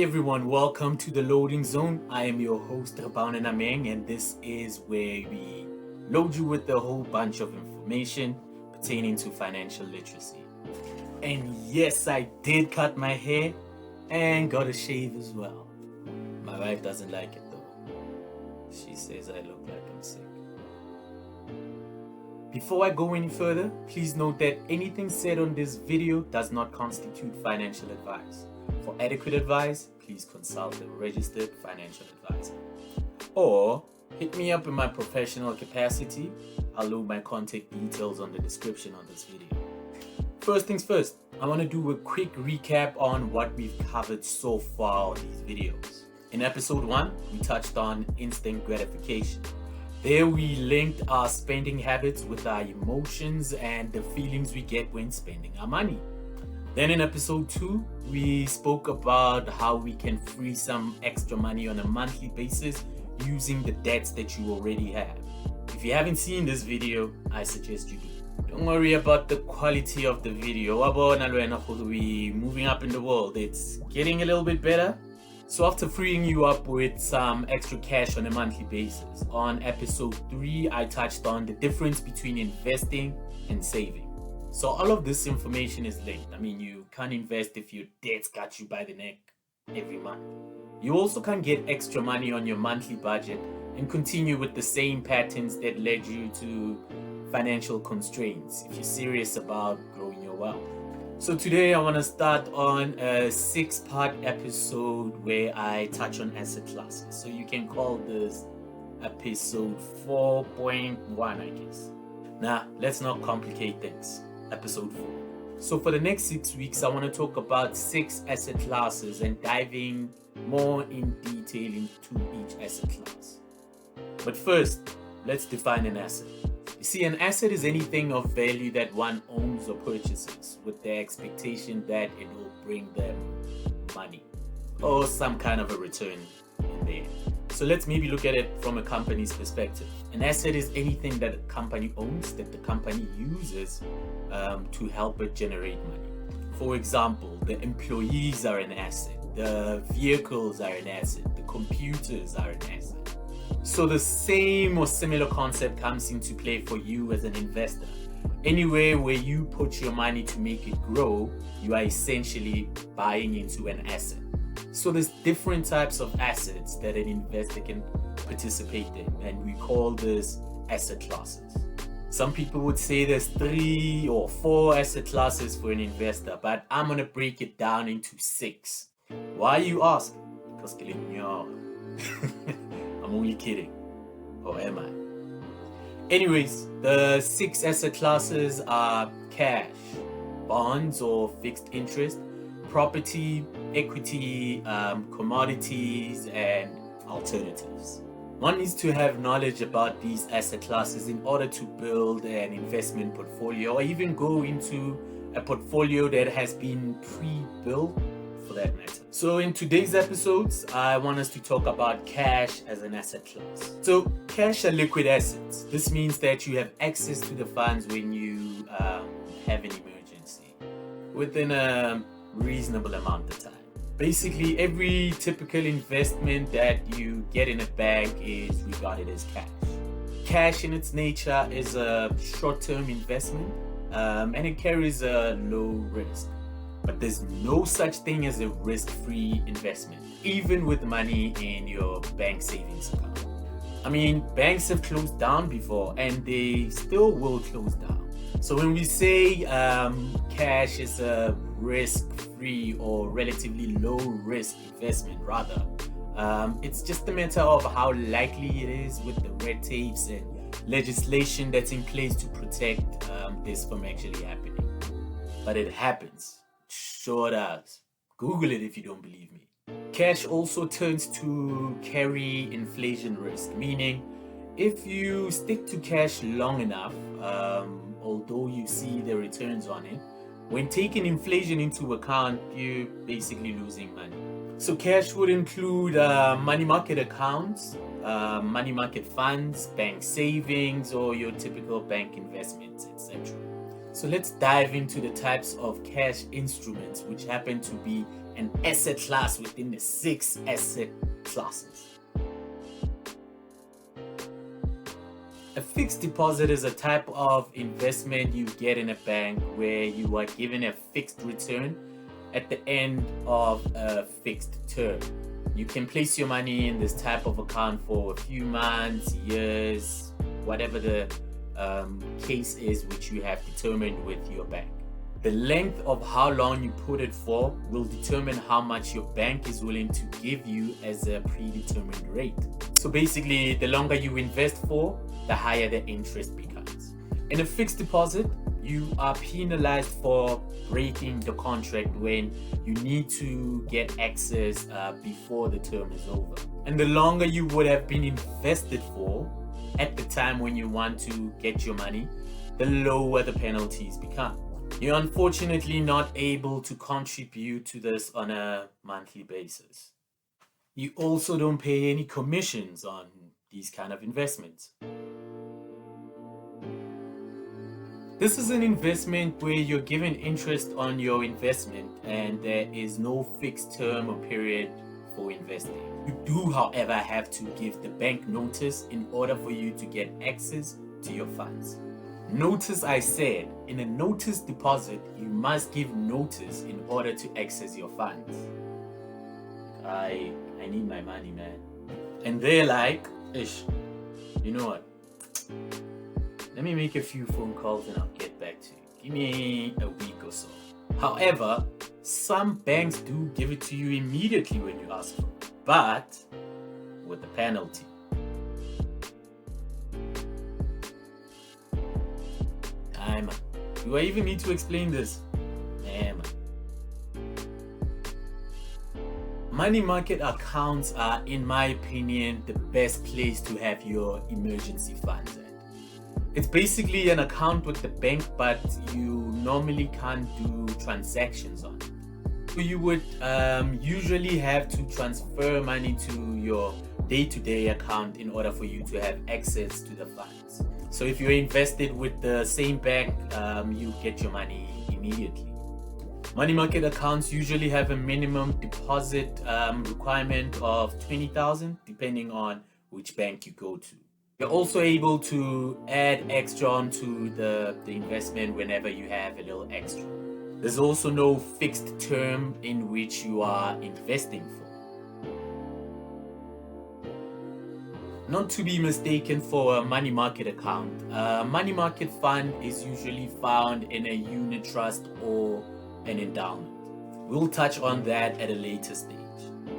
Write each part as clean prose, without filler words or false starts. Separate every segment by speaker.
Speaker 1: everyone, welcome to the Loading Zone. I am your host Rabana Nameng, and this is where we load you with a whole bunch of information pertaining to financial literacy. And yes, I did cut my hair and got a shave as well. My wife doesn't like it though. She says I look like I'm sick. Before I go any further, please note that anything said on this video does not constitute financial advice. For adequate advice, please consult a registered financial advisor. Or hit me up in my professional capacity. I'll leave my contact details on the description of this video. First things first, I want to do a quick recap on what we've covered so far on these videos. In episode 1, we touched on instant gratification. There we linked our spending habits with our emotions and the feelings we get when spending our money. Then in episode 2, we spoke about how we can free some extra money on a monthly basis using the debts that you already have. If you haven't seen this video, I suggest you do. Don't worry about the quality of the video. We're moving up in the world. It's getting a little bit better. So after freeing you up with some extra cash on a monthly basis, on episode 3, I touched on the difference between investing and saving. So all of this information is linked. You can't invest if your debts got you by the neck every month. You also can get extra money on your monthly budget and continue with the same patterns that led you to financial constraints if you're serious about growing your wealth. So today I want to start on a 6-part episode where I touch on asset classes. So you can call this episode 4.1, I guess. Now, let's not complicate things. Episode 4. So for the next 6 weeks, I want to talk about 6 asset classes and diving more in detail into each asset class. But first, let's define an asset. You see, an asset is anything of value that one owns or purchases with the expectation that it will bring them money or some kind of a return in there. So let's maybe look at it from a company's perspective. An asset is anything that a company owns that the company uses to help it generate money. For example, the employees are an asset, the vehicles are an asset, the computers are an asset. So the same or similar concept comes into play for you as an investor. Anywhere where you put your money to make it grow, you are essentially buying into an asset. So there's different types of assets that an investor can participate in, and we call this asset classes. Some people would say there's 3 or 4 asset classes for an investor, but I'm going to break it down into 6. Why, you ask? Because I'm only kidding. Or am I? Anyways, the 6 asset classes are cash, bonds or fixed interest, property, equity, commodities, and alternatives. One needs to have knowledge about these asset classes in order to build an investment portfolio or even go into a portfolio that has been pre-built for that matter. So in today's episodes, I want us to talk about cash as an asset class. So cash are liquid assets. This means that you have access to the funds when you have an emergency within a reasonable amount of time. Basically, every typical investment that you get in a bank is regarded as cash. Cash in its nature is a short-term investment and it carries a low risk. But there's no such thing as a risk-free investment, even with money in your bank savings account. Banks have closed down before and they still will close down. So when we say cash is a risk-free or relatively low-risk investment rather, it's just a matter of how likely it is with the red tapes and legislation that's in place to protect this from actually happening. But it happens. Sure does. Google it if you don't believe me. Cash also turns to carry inflation risk, meaning if you stick to cash long enough, although you see the returns on it, when taking inflation into account, you're basically losing money. So cash would include money market accounts, money market funds, bank savings, or your typical bank investments, etc. So let's dive into the types of cash instruments which happen to be an asset class within the 6 asset classes. A fixed deposit is a type of investment you get in a bank where you are given a fixed return at the end of a fixed term. You can place your money in this type of account for a few months, years, whatever the case is which you have determined with your bank. The length of how long you put it for will determine how much your bank is willing to give you as a predetermined rate. So basically, the longer you invest for, the higher the interest becomes. In a fixed deposit, you are penalized for breaking the contract when you need to get access before the term is over. And the longer you would have been invested for at the time when you want to get your money, the lower the penalties become. You're unfortunately not able to contribute to this on a monthly basis. You also don't pay any commissions on these kind of investments. This is an investment where you're given interest on your investment and there is no fixed term or period for investing. You do, however, have to give the bank notice in order for you to get access to your funds. Notice I said, in a notice deposit, you must give notice in order to access your funds. I need my money, man. And they're like, ish, you know what? Let me make a few phone calls and I'll get back to you. Give me a week or so. However, some banks do give it to you immediately when you ask for it, but with a penalty. Do I even need to explain this? Man. Money market accounts are, in my opinion, the best place to have your emergency funds at. It's basically an account with the bank, but you normally can't do transactions on it. So you would usually have to transfer money to your day-to-day account in order for you to have access to the funds. So if you're invested with the same bank, you get your money immediately. Money market accounts usually have a minimum deposit requirement of 20,000, depending on which bank you go to. You're also able to add extra onto the investment whenever you have a little extra. There's also no fixed term in which you are investing for. Not to be mistaken for a money market account. A money market fund is usually found in a unit trust or an endowment. We'll touch on that at a later stage.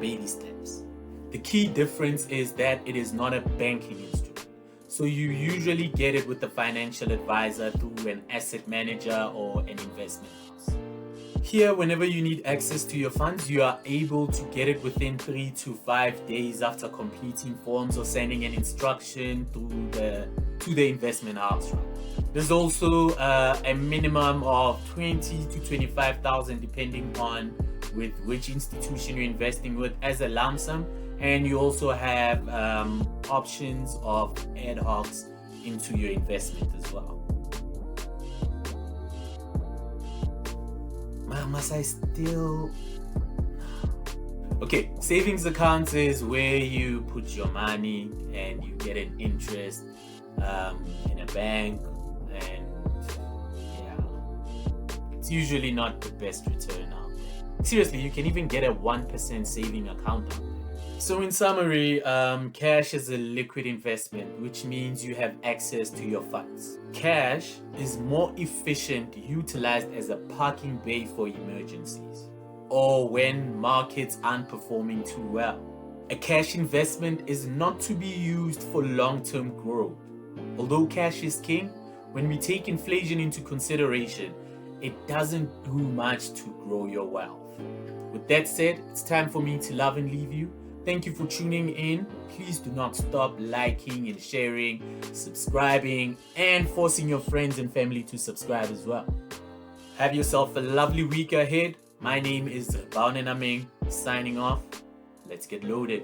Speaker 1: Baby steps. The key difference is that it is not a banking instrument. So you usually get it with a financial advisor through an asset manager or an investment house. Here, whenever you need access to your funds, you are able to get it within 3 to 5 days after completing forms or sending an instruction to the investment house. There's also a minimum of 20 to 25,000 depending on with which institution you're investing with as a lump sum, and you also have options of ad hocs into your investment as well. Must I still? Okay, savings accounts is where you put your money and you get an interest in a bank, and yeah, it's usually not the best return out there. Seriously, you can even get a 1% saving account out there. So in summary, cash is a liquid investment, which means you have access to your funds. Cash is more efficient utilized as a parking bay for emergencies or when markets aren't performing too well. A cash investment is not to be used for long-term growth. Although cash is king, when we take inflation into consideration, it doesn't do much to grow your wealth. With that said, it's time for me to love and leave you. Thank you for tuning in. Please do not stop liking and sharing, subscribing, and forcing your friends and family to subscribe as well. Have yourself a lovely week ahead. My name is Baune Naming, signing off. Let's get loaded.